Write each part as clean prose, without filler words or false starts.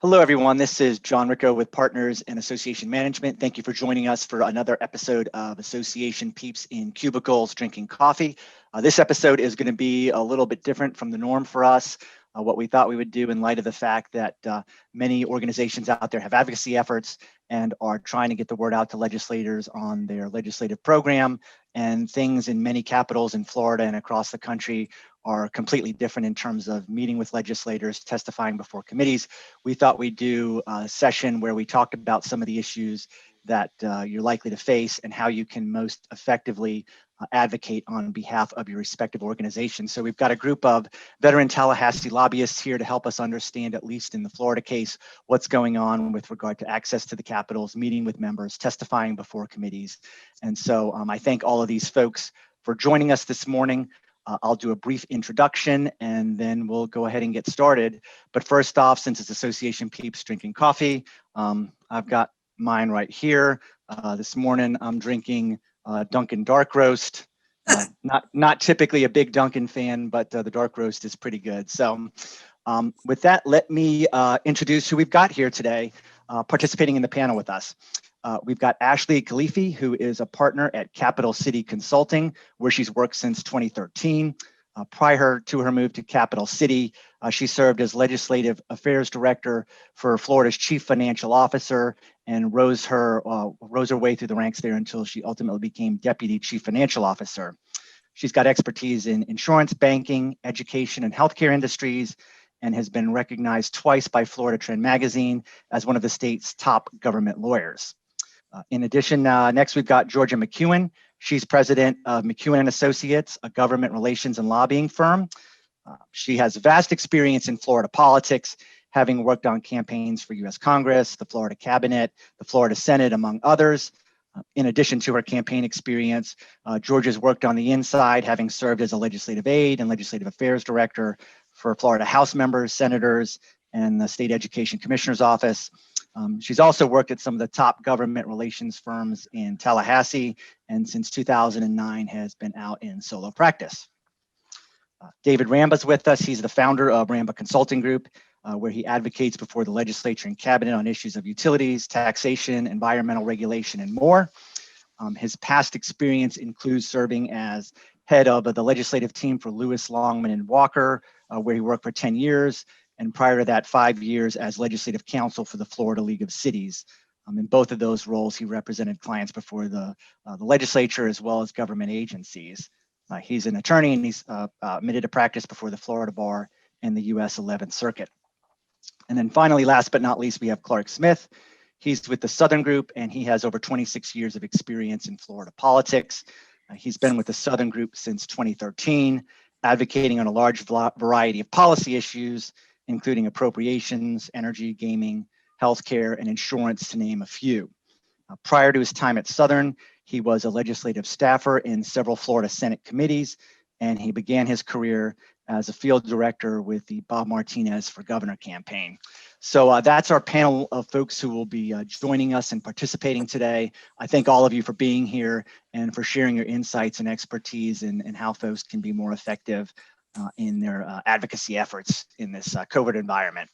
Hello, everyone. This is John Ricco with Partners in Association Management. Thank you for joining us for another episode of Association Peeps in Cubicles Drinking Coffee. This episode is going to be a little bit different from the norm for us. What we thought we would do in light of the fact that many organizations out there have advocacy efforts and are trying to get the word out to legislators on their legislative program, and things in many capitals in Florida and across the country are completely different in terms of meeting with legislators, testifying before committees. We thought we'd do a session where we talked about some of the issues that you're likely to face and how you can most effectively advocate on behalf of your respective organizations. So we've got a group of veteran Tallahassee lobbyists here to help us understand, at least in the Florida case, what's going on with regard to access to the capitals, meeting with members, testifying before committees. And so I thank all of these folks for joining us this morning. I'll do a brief introduction and then we'll go ahead and get started. But first off, since it's Association Peeps Drinking Coffee, I've got mine right here. This morning I'm drinking Dunkin' Dark Roast. Not typically a big Dunkin' fan, but the dark roast is pretty good. So with that, let me introduce who we've got here today participating in the panel with us. We've got Ashley Khalifi, who is a partner at Capital City Consulting, where she's worked since 2013. Prior to her move to Capital City, she served as Legislative Affairs Director for Florida's Chief Financial Officer and rose her way through the ranks there until she ultimately became Deputy Chief Financial Officer. She's got expertise in insurance, banking, education, and healthcare industries, and has been recognized twice by Florida Trend Magazine as one of the state's top government lawyers. In addition, next we've got Georgia McEwen. She's president of McEwen & Associates, a government relations and lobbying firm. She has vast experience in Florida politics, having worked on campaigns for U.S. Congress, the Florida Cabinet, the Florida Senate, among others. In addition to her campaign experience, Georgia's worked on the inside, having served as a legislative aide and legislative affairs director for Florida House members, senators, and the State Education Commissioner's Office. She's also worked at some of the top government relations firms in Tallahassee, and since 2009 has been out in solo practice. David Ramba's with us. He's the founder of Ramba Consulting Group, where he advocates before the legislature and cabinet on issues of utilities, taxation, environmental regulation, and more. His past experience includes serving as head of the legislative team for Lewis, Longman, and Walker, where he worked for 10 years. And prior to that, 5 years as legislative counsel for the Florida League of Cities. In both of those roles, he represented clients before the legislature as well as government agencies. He's an attorney and he's admitted to practice before the Florida Bar and the U.S. 11th Circuit. And then finally, last but not least, we have Clark Smith. He's with the Southern Group and he has over 26 years of experience in Florida politics. He's been with the Southern Group since 2013, advocating on a large variety of policy issues, including appropriations, energy, gaming, healthcare, and insurance, to name a few. Prior to his time at Southern, he was a legislative staffer in several Florida Senate committees, and he began his career as a field director with the Bob Martinez for Governor campaign. So that's our panel of folks who will be joining us and participating today. I thank all of you for being here and for sharing your insights and expertise and how folks can be more effective in their advocacy efforts in this COVID environment.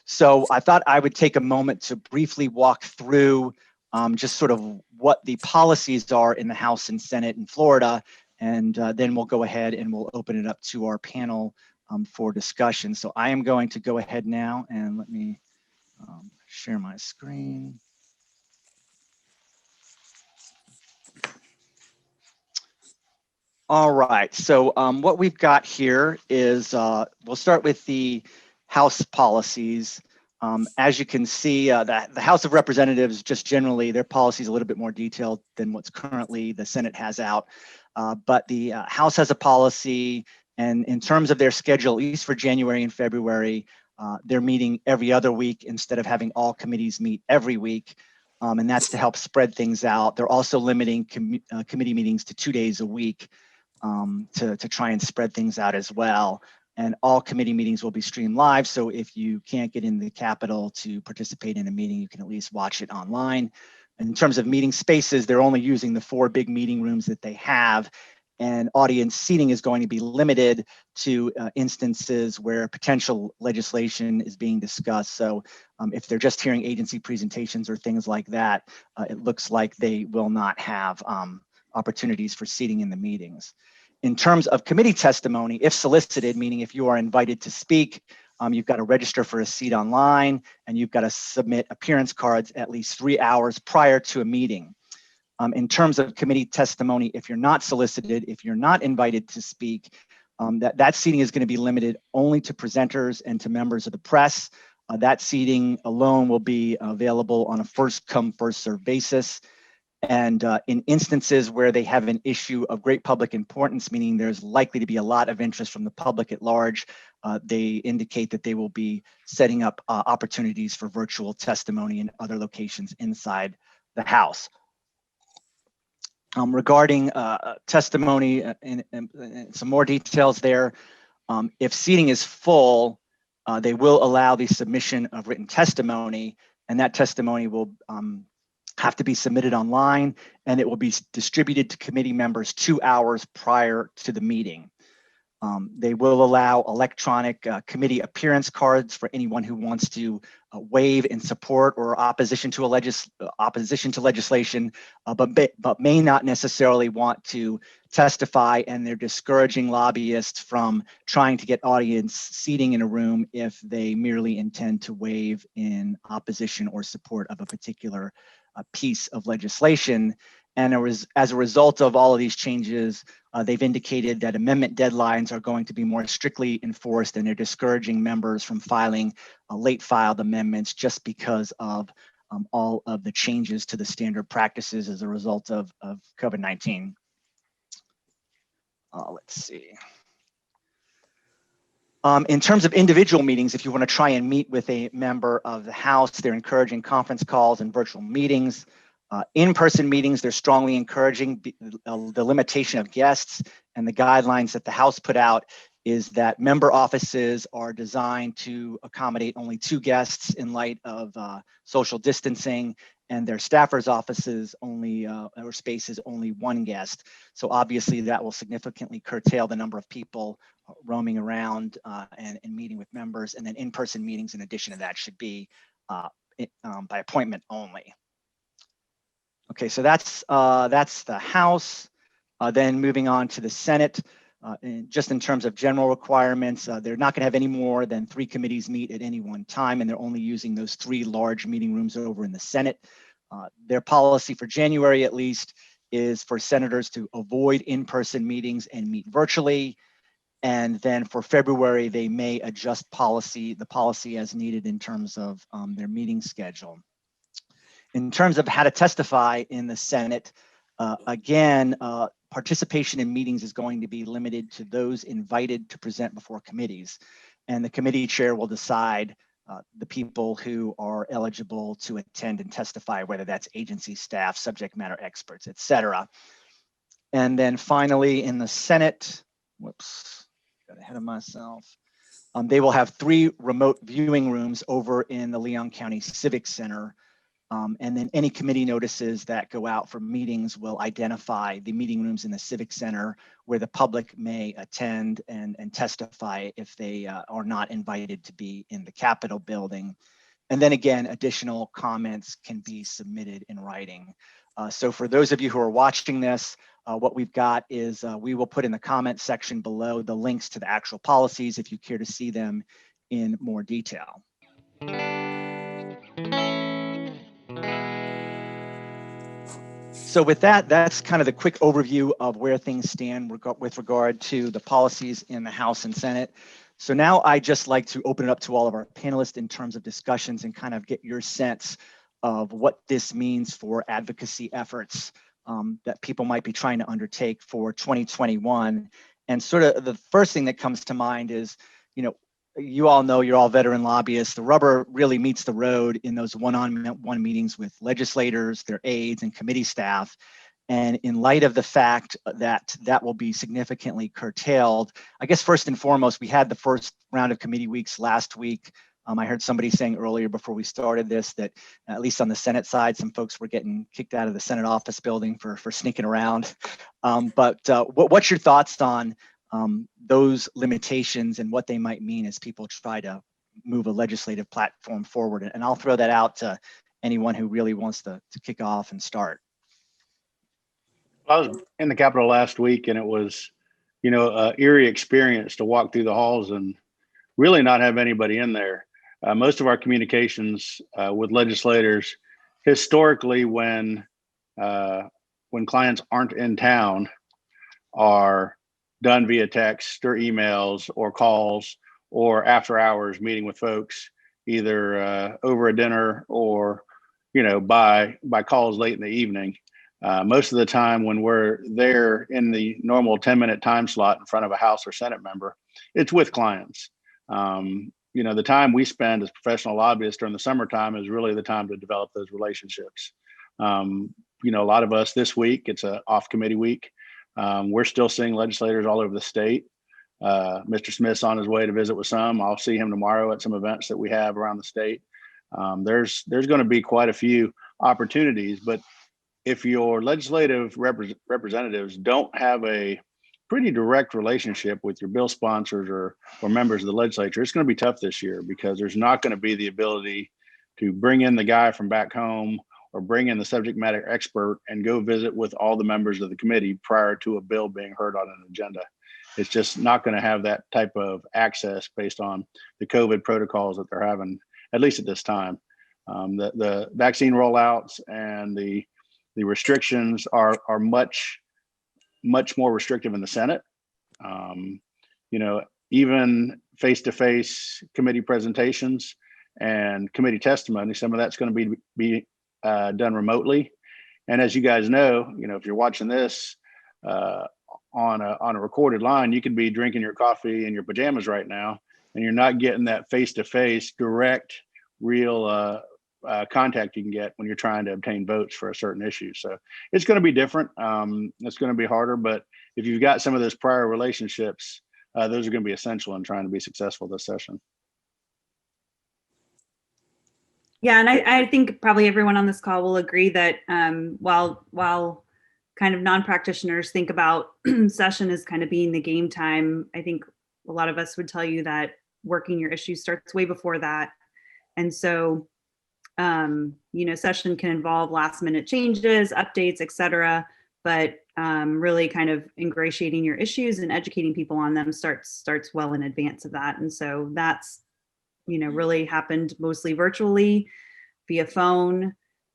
So I thought I would take a moment to briefly walk through just sort of what the policies are in the House and Senate in Florida, and then we'll go ahead and we'll open it up to our panel for discussion. So I am going to go ahead now and let me share my screen. All right, so what we've got here is, we'll start with the House policies. As you can see, the House of Representatives, just generally, their policy is a little bit more detailed than what's currently the Senate has out. But the House has a policy, and in terms of their schedule, at least for January and February, they're meeting every other week instead of having all committees meet every week. And that's to help spread things out. They're also limiting committee meetings to 2 days a week. To try and spread things out as well. And all committee meetings will be streamed live. So if you can't get in the Capitol to participate in a meeting, you can at least watch it online. In terms of meeting spaces, they're only using the 4 big meeting rooms that they have. and audience seating is going to be limited to instances where potential legislation is being discussed. So if they're just hearing agency presentations or things like that, it looks like they will not have opportunities for seating in the meetings. In terms of committee testimony, if solicited, meaning if you are invited to speak, you've got to register for a seat online, and you've got to submit appearance cards at least 3 hours prior to a meeting. In terms of committee testimony, if you're not solicited, if you're not invited to speak, that seating is going to be limited only to presenters and to members of the press. That seating alone will be available on a first-come, first-served basis. And in instances where they have an issue of great public importance, meaning there's likely to be a lot of interest from the public at large, they indicate that they will be setting up opportunities for virtual testimony in other locations inside the House. Regarding testimony and some more details there, if seating is full, they will allow the submission of written testimony, and that testimony will have to be submitted online, and it will be distributed to committee members 2 hours prior to the meeting. They will allow electronic committee appearance cards for anyone who wants to waive in support or opposition to legislation, but may not necessarily want to testify, and they're discouraging lobbyists from trying to get audience seating in a room if they merely intend to waive in opposition or support of a particular piece of legislation. And as a result of all of these changes, they've indicated that amendment deadlines are going to be more strictly enforced, and they're discouraging members from filing late filed amendments just because of all of the changes to the standard practices as a result of COVID-19. Let's see. In terms of individual meetings, if you want to try and meet with a member of the House, they're encouraging conference calls and virtual meetings. In-person meetings, they're strongly encouraging. The limitation of guests and the guidelines that the House put out is that member offices are designed to accommodate only 2 guests in light of social distancing, and their staffers' offices only, or spaces only 1 guest. So obviously that will significantly curtail the number of people roaming around and meeting with members. And then in-person meetings, in addition to that, should be by appointment only. Okay, so that's the House. Then moving on to the Senate, just in terms of general requirements, they're not going to have any more than 3 committees meet at any one time, and they're only using those 3 large meeting rooms over in the Senate. Their policy for January, at least, is for senators to avoid in-person meetings and meet virtually. And then for February, they may adjust the policy as needed in terms of their meeting schedule. In terms of how to testify in the Senate, again, participation in meetings is going to be limited to those invited to present before committees. And the committee chair will decide the people who are eligible to attend and testify, whether that's agency staff, subject matter experts, et cetera. And then finally in the Senate, whoops, got ahead of myself. They will have 3 remote viewing rooms over in the Leon County Civic Center. And then any committee notices that go out for meetings will identify the meeting rooms in the Civic Center where the public may attend and testify if they are not invited to be in the Capitol building. And then again, additional comments can be submitted in writing. So for those of you who are watching this, what we've got is we will put in the comment section below the links to the actual policies if you care to see them in more detail. So with that, that's kind of the quick overview of where things stand with regard to the policies in the House and Senate. So now I'd just like to open it up to all of our panelists in terms of discussions and kind of get your sense of what this means for advocacy efforts that people might be trying to undertake for 2021. And sort of the first thing that comes to mind is, you all know, you're all veteran lobbyists. The rubber really meets the road in those one-on-one meetings with legislators, their aides, and committee staff. And in light of the fact that that will be significantly curtailed, I guess first and foremost, we had the first round of committee weeks last week. I heard somebody saying earlier before we started this that at least on the Senate side, some folks were getting kicked out of the Senate office building for sneaking around. What's your thoughts on those limitations and what they might mean as people try to move a legislative platform forward? And I'll throw that out to anyone who really wants to kick off and start. I was in the Capitol last week, and it was, eerie experience to walk through the halls and really not have anybody in there. Most of our communications with legislators, historically, when clients aren't in town, are done via text or emails or calls or after hours meeting with folks, either over a dinner or by calls late in the evening. Most of the time when we're there in the normal 10-minute time slot in front of a House or Senate member, it's with clients. The time we spend as professional lobbyists during the summertime is really the time to develop those relationships. A lot of us this week, it's an off committee week. We're still seeing legislators all over the state. Mr. Smith's on his way to visit with some. I'll see him tomorrow at some events that we have around the state. There's going to be quite a few opportunities, but if your legislative representatives don't have a pretty direct relationship with your bill sponsors or members of the legislature, it's going to be tough this year because there's not going to be the ability to bring in the guy from back home or bring in the subject matter expert and go visit with all the members of the committee prior to a bill being heard on an agenda. It's just not going to have that type of access based on the COVID protocols that they're having, at least at this time. The vaccine rollouts and the restrictions are much more restrictive in the Senate. Even face-to-face committee presentations and committee testimony, some of that's going to be done remotely. And as you guys know, if you're watching this on a recorded line, you could be drinking your coffee in your pajamas right now, and you're not getting that face-to-face, direct, real contact you can get when you're trying to obtain votes for a certain issue. So it's going to be different. It's going to be harder, but if you've got some of those prior relationships, those are going to be essential in trying to be successful this session. Yeah, and I think probably everyone on this call will agree that while kind of non-practitioners think about session as kind of being the game time, I think a lot of us would tell you that working your issues starts way before that. And so session can involve last minute changes, updates, et cetera, but really kind of ingratiating your issues and educating people on them starts well in advance of that. And so that's, really happened mostly virtually via phone.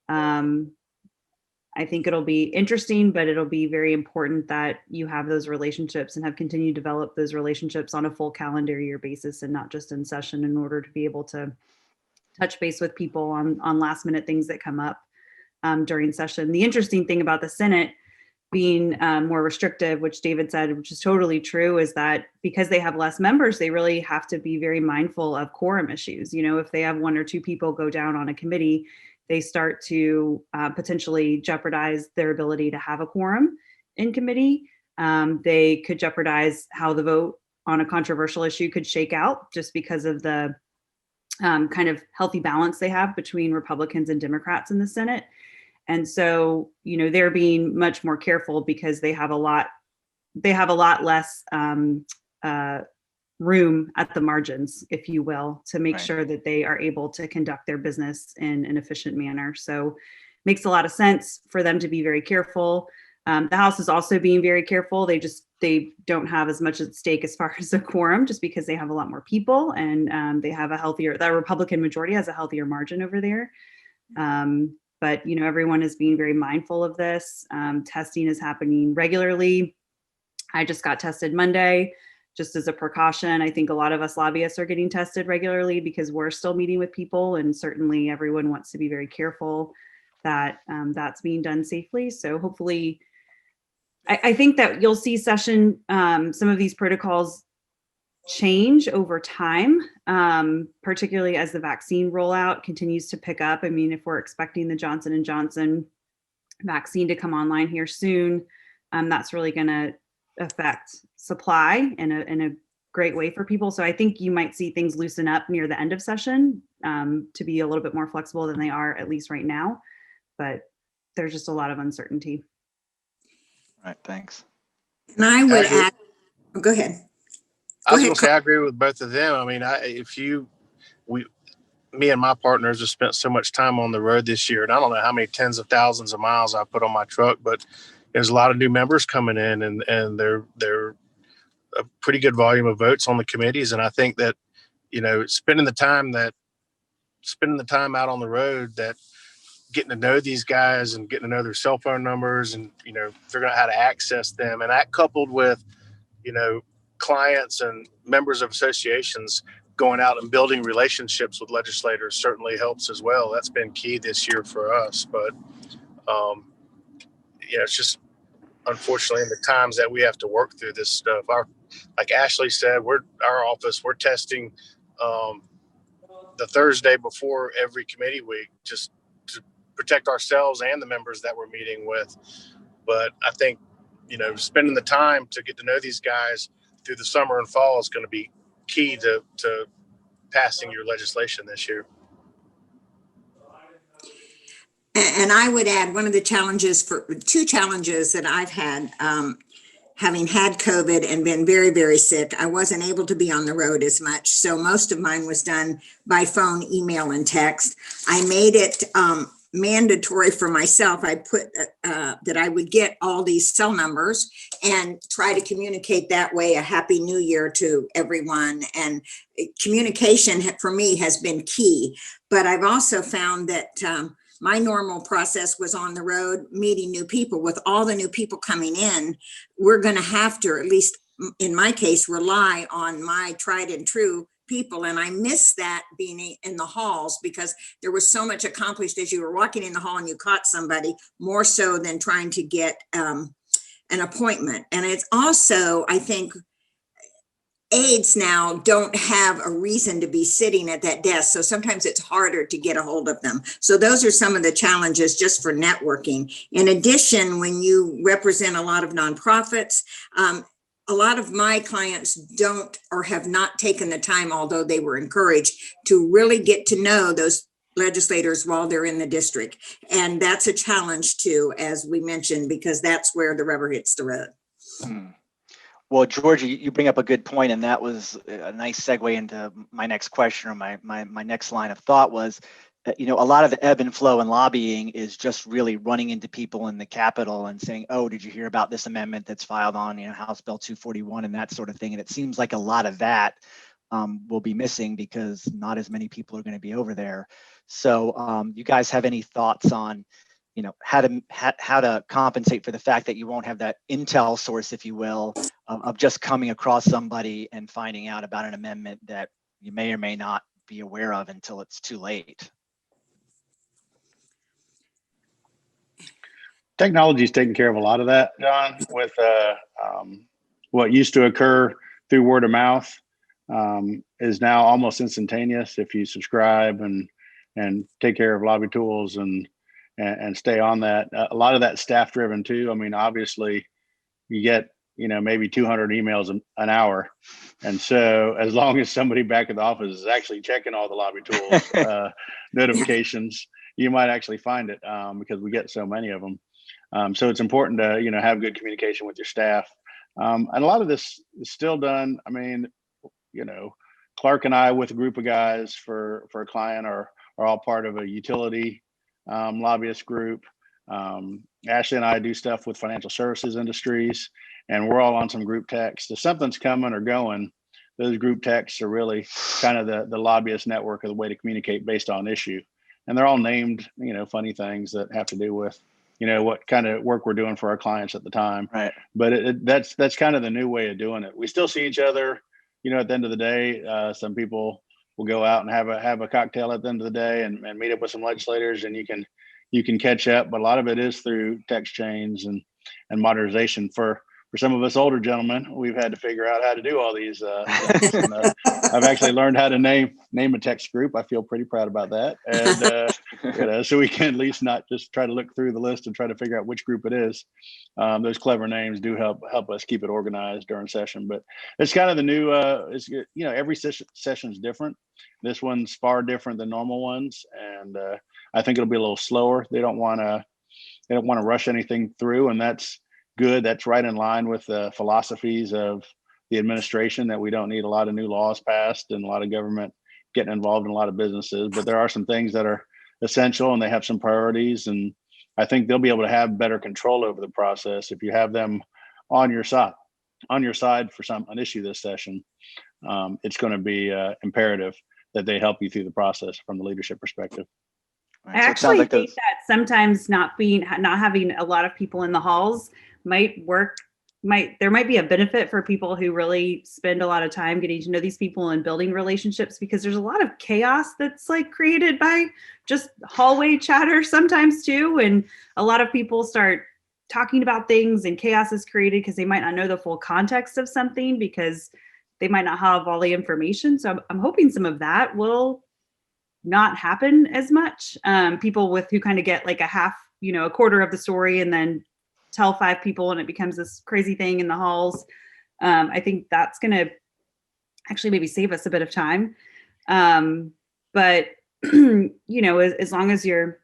I think it'll be interesting, but it'll be very important that you have those relationships and have continued to develop those relationships on a full calendar year basis and not just in session in order to be able to touch base with people on last minute things that come up during session. The interesting thing about the Senate being more restrictive, which David said, which is totally true, is that because they have less members, they really have to be very mindful of quorum issues. If they have one or two people go down on a committee, they start to potentially jeopardize their ability to have a quorum in committee. They could jeopardize how the vote on a controversial issue could shake out just because of the kind of healthy balance they have between Republicans and Democrats in the Senate. And so, they're being much more careful because they have a lot less room at the margins, if you will, to make sure that they are able to conduct their business in an efficient manner. So makes a lot of sense for them to be very careful. The House is also being very careful. They don't have as much at stake as far as a quorum, just because they have a lot more people and they have the Republican majority has a healthier margin over there. But, everyone is being very mindful of this. Testing is happening regularly. I just got tested Monday, just as a precaution. I think a lot of us lobbyists are getting tested regularly because we're still meeting with people, and certainly everyone wants to be very careful that that's being done safely. So hopefully, I think that you'll see session, some of these protocols change over time, particularly as the vaccine rollout continues to pick up. I mean, if we're expecting the Johnson & Johnson vaccine to come online here soon, that's really going to affect supply in great way for people. So I think you might see things loosen up near the end of session to be a little bit more flexible than they are, at least right now. But there's just a lot of uncertainty. All right, thanks. And I would add, oh, go ahead. I was going to say, I agree with both of them. I mean, me and my partners have spent so much time on the road this year, and I don't know how many tens of thousands of miles I put on my truck, but there's a lot of new members coming in, and they're a pretty good volume of votes on the committees. And I think that, spending the time out on the road, that getting to know these guys and getting to know their cell phone numbers and, figuring out how to access them, and that coupled with, clients and members of associations going out and building relationships with legislators certainly helps as well. That's been key this year for us. But, it's just, unfortunately, in the times that we have to work through this stuff, like Ashley said, we're testing the Thursday before every committee week, just to protect ourselves and the members that we're meeting with. But I think, spending the time to get to know these guys through the summer and fall is going to be key to passing your legislation this year. And I would add two challenges that I've had, having had COVID and been very, very sick. I wasn't able to be on the road as much. So most of mine was done by phone, email, and text. I made it mandatory for myself. I put that I would get all these cell numbers and try to communicate that way a happy new year to everyone. And communication for me has been key. But I've also found that my normal process was on the road, meeting new people. With all the new people coming in, we're going to have to, at least in my case, rely on my tried and true people. And I miss that being in the halls, because there was so much accomplished as you were walking in the hall and you caught somebody, more so than trying to get an appointment. And it's also, I think, aides now don't have a reason to be sitting at that desk. So sometimes it's harder to get a hold of them. So those are some of the challenges just for networking. In addition, when you represent a lot of nonprofits, a lot of my clients don't or have not taken the time, although they were encouraged, to really get to know those legislators while they're in the district. And that's a challenge too, as we mentioned, because that's where the rubber hits the road. Well, Georgie, you bring up a good point, and that was a nice segue into my next question, or my next line of thought was, a lot of the ebb and flow in lobbying is just really running into people in the Capitol and saying, oh, did you hear about this amendment that's filed on, House Bill 241 and that sort of thing. And it seems like a lot of that will be missing because not as many people are going to be over there. So you guys have any thoughts on, how to compensate for the fact that you won't have that intel source, if you will, of just coming across somebody and finding out about an amendment that you may or may not be aware of until it's too late? Technology is taking care of a lot of that, John, with what used to occur through word of mouth is now almost instantaneous if you subscribe and take care of lobby tools and stay on that. A lot of that staff driven too. I mean, obviously you get, maybe 200 emails an hour. And so as long as somebody back at the office is actually checking all the lobby tools, notifications, you might actually find it because we get so many of them. So it's important to, have good communication with your staff. And a lot of this is still done. I mean, Clark and I with a group of guys for a client are all part of a utility lobbyist group. Ashley and I do stuff with financial services industries, and we're all on some group texts. If something's coming or going, those group texts are really kind of the lobbyist network, or the way to communicate based on issue. And they're all named, funny things that have to do with, what kind of work we're doing for our clients at the time. Right. But that's kind of the new way of doing it. We still see each other, at the end of the day. Some people will go out and have a cocktail at the end of the day and meet up with some legislators, and you can catch up. But a lot of it is through text chains and modernization. For for some of us older gentlemen, we've had to figure out how to do all these things. And, I've actually learned how to name a text group. I feel pretty proud about that. And so we can at least not just try to look through the list and try to figure out which group it is. Those clever names do help us keep it organized during session. But it's kind of the new. Every session is different. This one's far different than normal ones, and I think it'll be a little slower. They don't want to rush anything through, and that's good. That's right in line with the philosophies of the administration, that we don't need a lot of new laws passed and a lot of government getting involved in a lot of businesses. But there are some things that are essential, and they have some priorities, and I think they'll be able to have better control over the process if you have them on your side for an issue this session. It's going to be imperative that they help you through the process from the leadership perspective. I actually think that sometimes not having a lot of people in the halls there might be a benefit for people who really spend a lot of time getting to know these people and building relationships, because there's a lot of chaos that's like created by just hallway chatter sometimes too. And a lot of people start talking about things and chaos is created because they might not know the full context of something, because they might not have all the information. So I'm hoping some of that will not happen as much. People who kind of get like a quarter of the story and then tell 5 people and it becomes this crazy thing in the halls. I think that's going to actually maybe save us a bit of time. But, as long as you're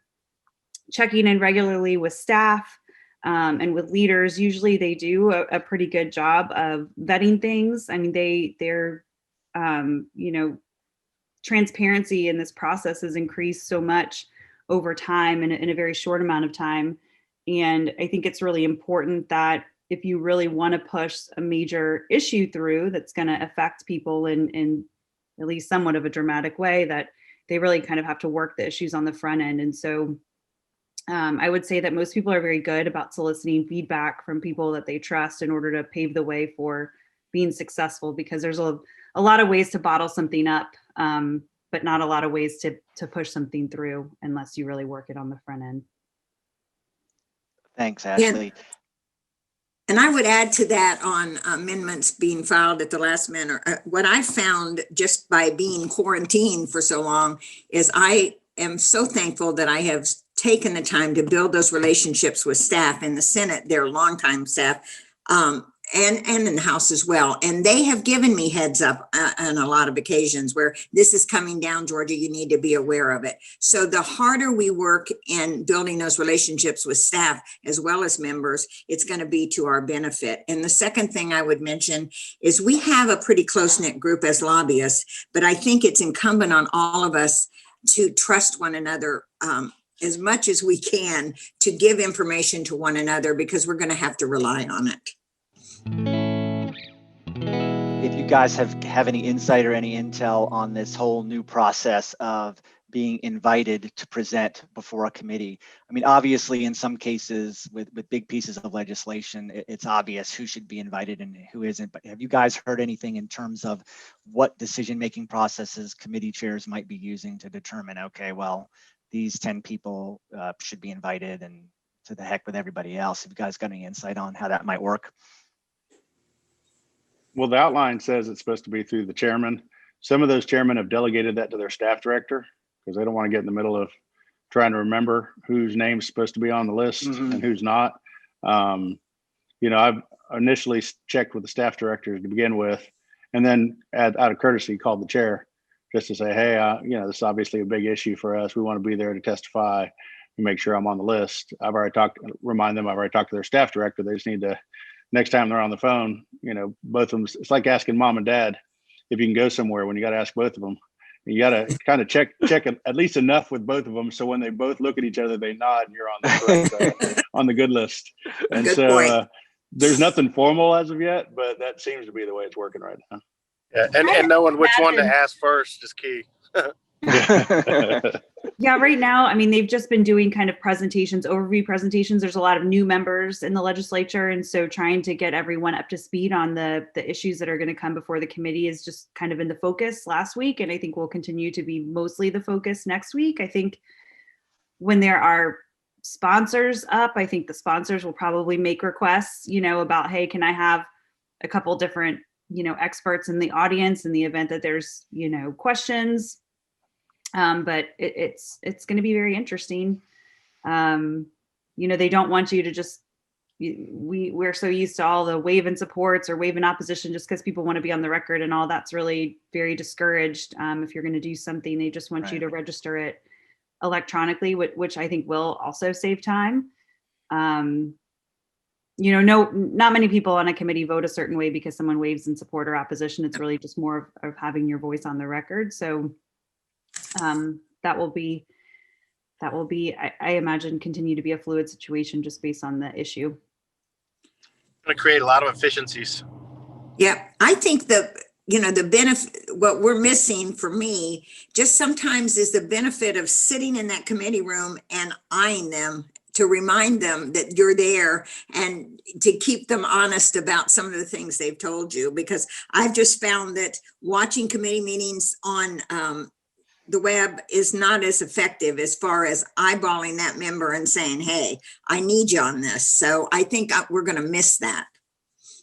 checking in regularly with staff and with leaders, usually they do a pretty good job of vetting things. I mean, their transparency in this process has increased so much over time in a very short amount of time. And I think it's really important that if you really want to push a major issue through that's going to affect people in at least somewhat of a dramatic way, that they really kind of have to work the issues on the front end. And so I would say that most people are very good about soliciting feedback from people that they trust in order to pave the way for being successful, because there's a lot of ways to bottle something up, but not a lot of ways to push something through unless you really work it on the front end. Thanks, Ashley. Yeah. And I would add to that on amendments being filed at the last minute. What I found just by being quarantined for so long is I am so thankful that I have taken the time to build those relationships with staff in the Senate, their longtime staff, and in the House as well. And they have given me heads up on a lot of occasions where this is coming down, Georgia, you need to be aware of it. So the harder we work in building those relationships with staff as well as members, it's going to be to our benefit. And the second thing I would mention is we have a pretty close-knit group as lobbyists, but I think it's incumbent on all of us to trust one another as much as we can, to give information to one another, because we're going to have to rely on it. If you guys have any insight or any intel on this whole new process of being invited to present before a committee. I mean, obviously, in some cases with big pieces of legislation, it's obvious who should be invited and who isn't. But have you guys heard anything in terms of what decision-making processes committee chairs might be using to determine, okay, well, these 10 people should be invited and to the heck with everybody else? Have you guys got any insight on how that might work? Well, the outline says it's supposed to be through the chairman. Some of those chairmen have delegated that to their staff director because they don't want to get in the middle of trying to remember whose name's supposed to be on the list and who's not. I've initially checked with the staff directors to begin with, and then out of courtesy called the chair just to say, hey, this is obviously a big issue for us. We want to be there to testify and make sure I'm on the list. Remind them I've already talked to their staff director. They just need to, next time they're on the phone, both of them, it's like asking mom and dad if you can go somewhere when you got to ask both of them. You got to kind of check at least enough with both of them, so when they both look at each other, they nod and you're on the on the good list. And good so point. There's nothing formal as of yet, but that seems to be the way it's working right now. Yeah, and knowing which one to ask first is key. Yeah, right now, I mean, they've just been doing kind of overview presentations. There's a lot of new members in the legislature. And so trying to get everyone up to speed on the issues that are going to come before the committee is just kind of in the focus last week. And I think will continue to be mostly the focus next week. I think when there are sponsors up, I think the sponsors will probably make requests, about, hey, can I have a couple different, experts in the audience in the event that there's, questions. But it's going to be very interesting. They don't want you to just, we're so used to all the wave in supports or wave in opposition just because people want to be on the record and all. That's really very discouraged. If you're going to do something, they just want you to register it electronically, which I think will also save time. Not many people on a committee vote a certain way because someone waves in support or opposition. It's really just more of having your voice on the record. So that will be, I imagine, continue to be a fluid situation just based on the issue. Going to create a lot of efficiencies. Yeah, I think the benefit, what we're missing for me, just sometimes is the benefit of sitting in that committee room and eyeing them to remind them that you're there and to keep them honest about some of the things they've told you. Because I've just found that watching committee meetings on the web is not as effective as far as eyeballing that member and saying, hey, I need you on this. So I think we're going to miss that.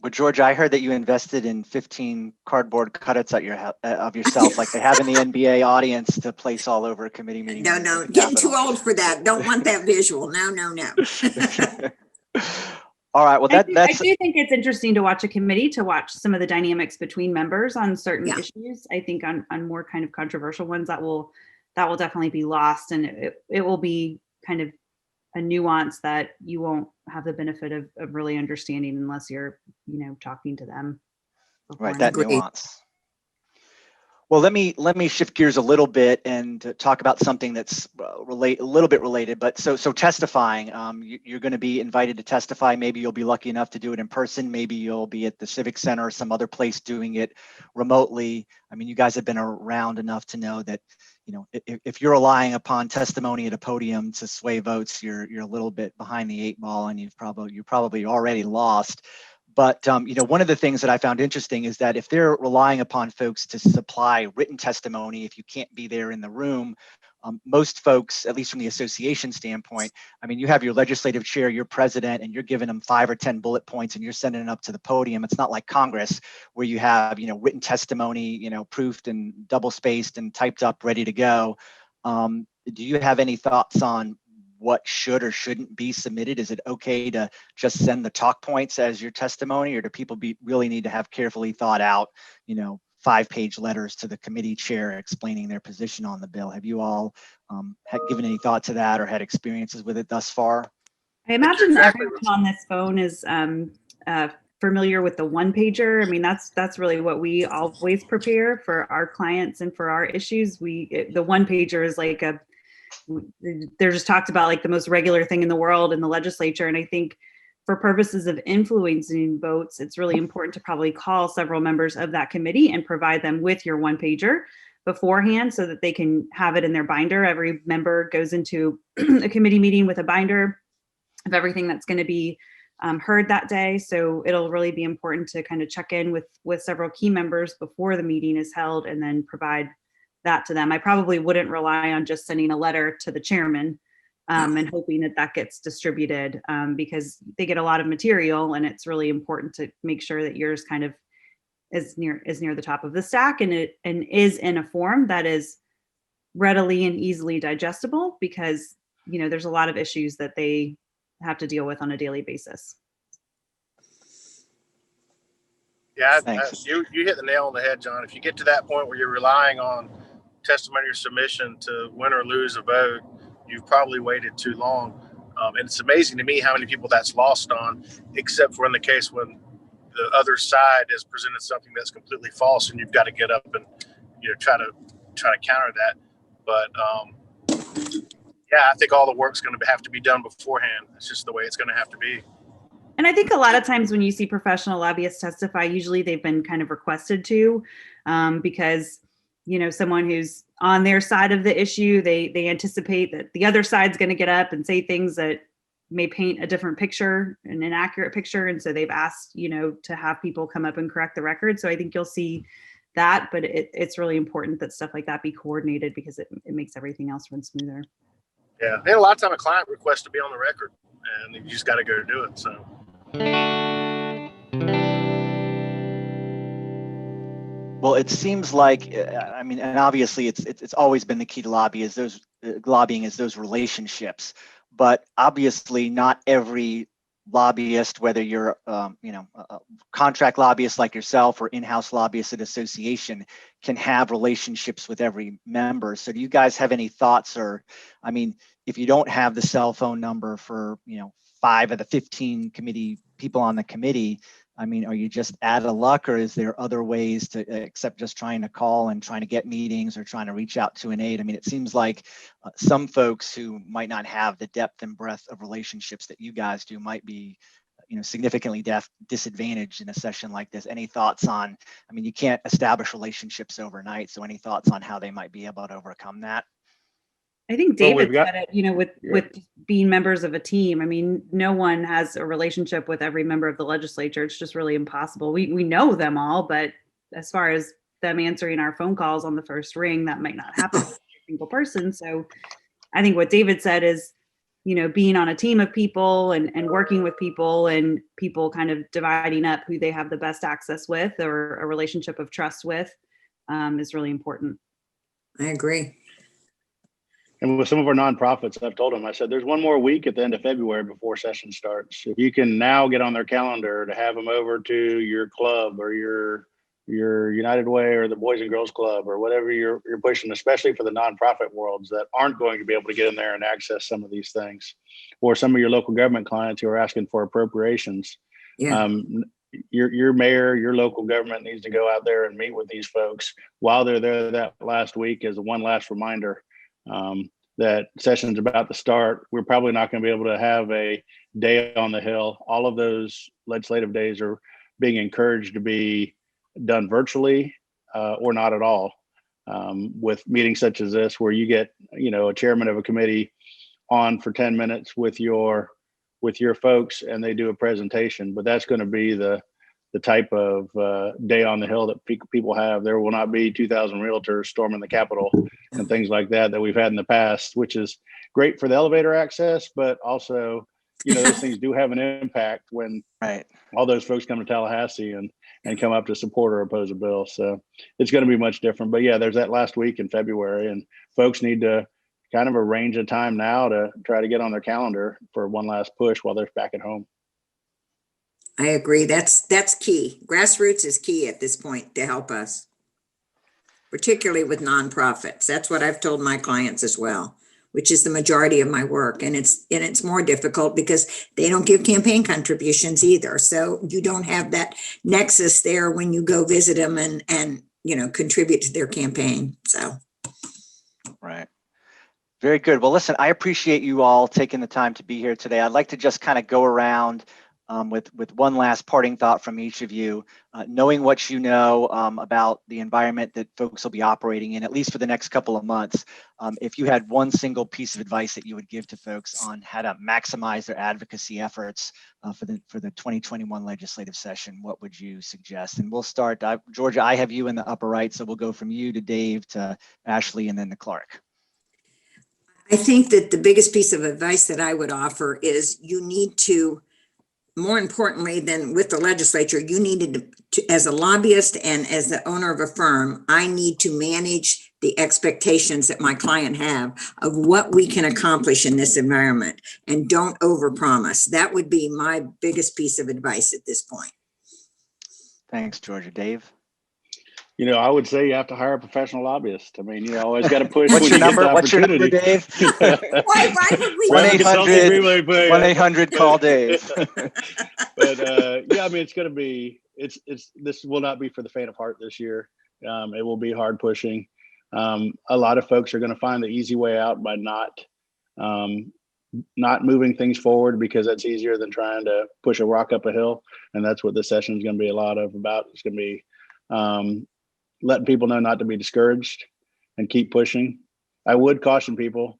Well, Georgia, I heard that you invested in 15 cardboard cutouts of yourself, like they have in the NBA audience, to place all over a committee meeting. No, getting too old for that. Don't want that visual. No. All right. Well, I do think it's interesting to watch a committee, to watch some of the dynamics between members on certain issues. I think on more kind of controversial ones that will definitely be lost, and it will be kind of a nuance that you won't have the benefit of really understanding unless you're, talking to them. Right, that nuance. Well, let me shift gears a little bit and talk about something that's a little bit related. But so testifying, you're going to be invited to testify. Maybe you'll be lucky enough to do it in person. Maybe you'll be at the Civic Center or some other place doing it remotely. I mean, you guys have been around enough to know that, if you're relying upon testimony at a podium to sway votes, you're a little bit behind the 8 ball, and you're probably already lost. But one of the things that I found interesting is that if they're relying upon folks to supply written testimony, if you can't be there in the room, most folks, at least from the association standpoint, I mean, you have your legislative chair, your president, and you're giving them 5 or 10 bullet points and you're sending it up to the podium. It's not like Congress where you have, written testimony, proofed and double spaced and typed up, ready to go. Do you have any thoughts on what should or shouldn't be submitted? Is it okay to just send the talk points as your testimony, or do people really need to have carefully thought out, 5-page letters to the committee chair explaining their position on the bill? Have you all given any thought to that or had experiences with it thus far? I imagine everyone on this phone is familiar with the one-pager. I mean, that's really what we always prepare for our clients and for our issues. The one-pager is like they're just talked about like the most regular thing in the world in the legislature. And I think for purposes of influencing votes, it's really important to probably call several members of that committee and provide them with your one-pager beforehand so that they can have it in their binder. Every member goes into a committee meeting with a binder of everything that's going to be heard that day. So it'll really be important to kind of check in with several key members before the meeting is held and then provide that to them. I probably wouldn't rely on just sending a letter to the chairman and hoping that gets distributed because they get a lot of material, and it's really important to make sure that yours kind of is near the top of the stack and is in a form that is readily and easily digestible, because there's a lot of issues that they have to deal with on a daily basis. Yeah, you hit the nail on the head, John. If you get to that point where you're relying on testimony or submission to win or lose a vote, you've probably waited too long. And it's amazing to me how many people that's lost on, except for in the case when the other side has presented something that's completely false and you've got to get up and try to counter that. But I think all the work's going to have to be done beforehand. It's just the way it's going to have to be. And I think a lot of times when you see professional lobbyists testify, usually they've been kind of requested to because someone who's on their side of the issue, they anticipate that the other side's going to get up and say things that may paint a different picture, an inaccurate picture. And so they've asked, to have people come up and correct the record. So I think you'll see that, but it's really important that stuff like that be coordinated because it makes everything else run smoother. Yeah. And a lot of time a client requests to be on the record, and you just got to go do it. So. Well, it seems like, I mean, and obviously it's always been the key to lobbying is those relationships, but obviously not every lobbyist, whether you're, a contract lobbyist like yourself or in-house lobbyist at association, can have relationships with every member. So do you guys have any thoughts, or, I mean, if you don't have the cell phone number for, 5 of the 15 committee people on the committee, I mean, are you just out of luck, or is there other ways to, except just trying to call and trying to get meetings or trying to reach out to an aide? I mean, it seems like some folks who might not have the depth and breadth of relationships that you guys do might be, significantly disadvantaged in a session like this. Any thoughts on, I mean, you can't establish relationships overnight. So any thoughts on how they might be able to overcome that? I think Well, David we've got- said it, with being members of a team. I mean, no one has a relationship with every member of the legislature. It's just really impossible. We know them all, but as far as them answering our phone calls on the first ring, that might not happen with every single person. So I think what David said is, being on a team of people and working with people, and people kind of dividing up who they have the best access with or a relationship of trust with, is really important. I agree. And with some of our nonprofits, I've told them, I said, there's one more week at the end of February before session starts. If you can now get on their calendar to have them over to your club or your United Way or the Boys and Girls Club or whatever you're pushing, especially for the nonprofit worlds that aren't going to be able to get in there and access some of these things, or some of your local government clients who are asking for appropriations. Yeah. Your mayor, your local government needs to go out there and meet with these folks while they're there that last week as one last reminder. That session's about to start. We're probably not going to be able to have a day on the Hill. All of those legislative days are being encouraged to be done virtually or not at all, with meetings such as this, where you get, a chairman of a committee on for 10 minutes with your folks and they do a presentation. But that's going to be the type of day on the Hill that people have. There will not be 2,000 realtors storming the Capitol and things like that we've had in the past, which is great for the elevator access, but also, those things do have an impact when all those folks come to Tallahassee and come up to support or oppose a bill. So it's going to be much different. But yeah, there's that last week in February, and folks need to kind of arrange a time now to try to get on their calendar for one last push while they're back at home. I agree. That's key. Grassroots is key at this point to help us, particularly with nonprofits. That's what I've told my clients as well, which is the majority of my work. And it's more difficult because they don't give campaign contributions either. So you don't have that nexus there when you go visit them and contribute to their campaign. So. Right. Very good. Well, listen, I appreciate you all taking the time to be here today. I'd like to just kind of go around with one last parting thought from each of you, knowing what you know about the environment that folks will be operating in, at least for the next couple of months. If you had one single piece of advice that you would give to folks on how to maximize their advocacy efforts for the 2021 legislative session, what would you suggest? And we'll start, Georgia, I have you in the upper right, so we'll go from you to Dave to Ashley and then to Clark. I think that the biggest piece of advice that I would offer is you need to, more importantly than with the legislature, you needed to, as a lobbyist and as the owner of a firm, I need to manage the expectations that my client have of what we can accomplish in this environment, and don't overpromise. That would be my biggest piece of advice at this point. Thanks, Georgia. Dave? I would say you have to hire a professional lobbyist. I mean, you always got to push. What's your number? What's your number, Dave? Why would we? 1-800 call Dave. But yeah, I mean, it's going to be. This will not be for the faint of heart this year. It will be hard pushing. A lot of folks are going to find the easy way out by not moving things forward, because that's easier than trying to push a rock up a hill. And that's what this session is going to be a lot of about. It's going to be letting people know not to be discouraged and keep pushing. I would caution people,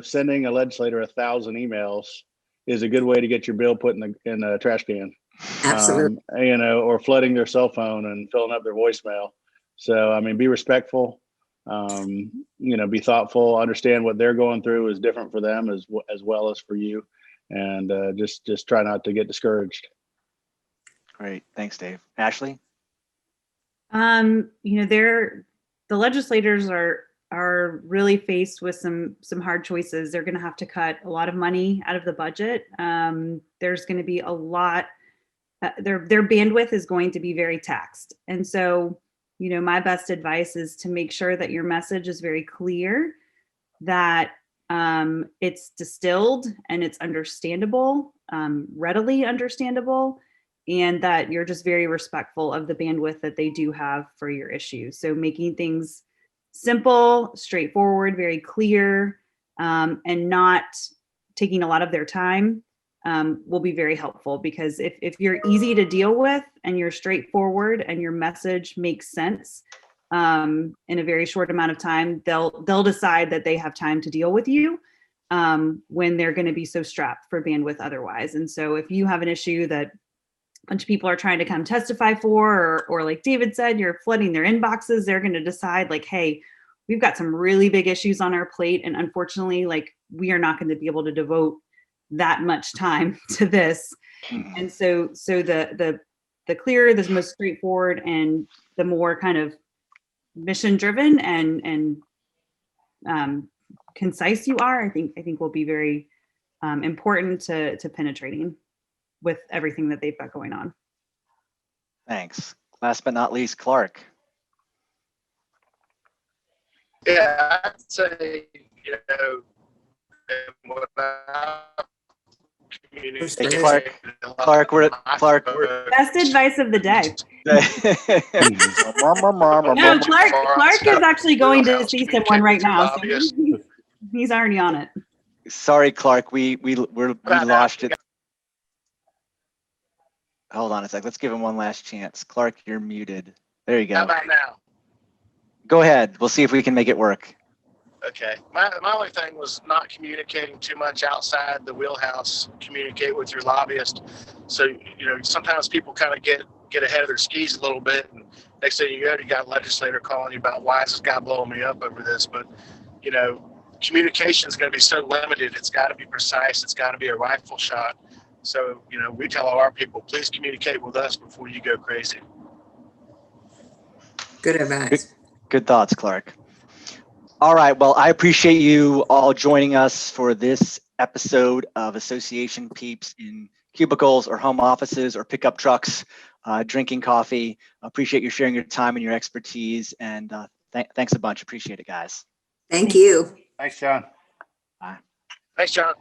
sending a legislator 1,000 emails is a good way to get your bill put in a trash can. Absolutely. Or flooding their cell phone and filling up their voicemail. So, I mean, be respectful. Be thoughtful, understand what they're going through is different for them as well as for you. And just try not to get discouraged. Great. Thanks, Dave. Ashley? The legislators are really faced with some hard choices. They're going to have to cut a lot of money out of the budget. There's going to be a lot, their bandwidth is going to be very taxed. And so, my best advice is to make sure that your message is very clear, that it's distilled and it's understandable, readily understandable, and that you're just very respectful of the bandwidth that they do have for your issues. So making things simple, straightforward, very clear, and not taking a lot of their time will be very helpful, because if you're easy to deal with and you're straightforward and your message makes sense in a very short amount of time, they'll decide that they have time to deal with you when they're going to be so strapped for bandwidth otherwise. And so if you have an issue that a bunch of people are trying to come testify for, or like David said, you're flooding their inboxes, they're going to decide like, hey, we've got some really big issues on our plate. And unfortunately, like, we are not going to be able to devote that much time to this. And so the clearer, the most straightforward, and the more kind of mission driven and concise you are, I think will be very important to penetrating with everything that they've got going on. Thanks. Last but not least, Clark. Yeah, I'd say, Hey, Clark, we're Best advice of the day. No, Clark is actually going to see someone right now. So he's already on it. Sorry, Clark, we lost it. Hold on a sec. Let's give him one last chance. Clark, you're muted. There you go. How about now? Go ahead. We'll see if we can make it work. Okay. My only thing was not communicating too much outside the wheelhouse. Communicate with your lobbyist. So, sometimes people kind of get ahead of their skis a little bit, and next thing you got a legislator calling you about, why is this guy blowing me up over this? But, communication is going to be so limited. It's got to be precise. It's got to be a rifle shot. So, we tell all our people, please communicate with us before you go crazy. Good advice. Good thoughts, Clark. All right. Well, I appreciate you all joining us for this episode of Association Peeps in cubicles or home offices or pickup trucks, drinking coffee. Appreciate you sharing your time and your expertise. And thanks a bunch. Appreciate it, guys. Thank you. Thanks, John. Bye. Thanks, John.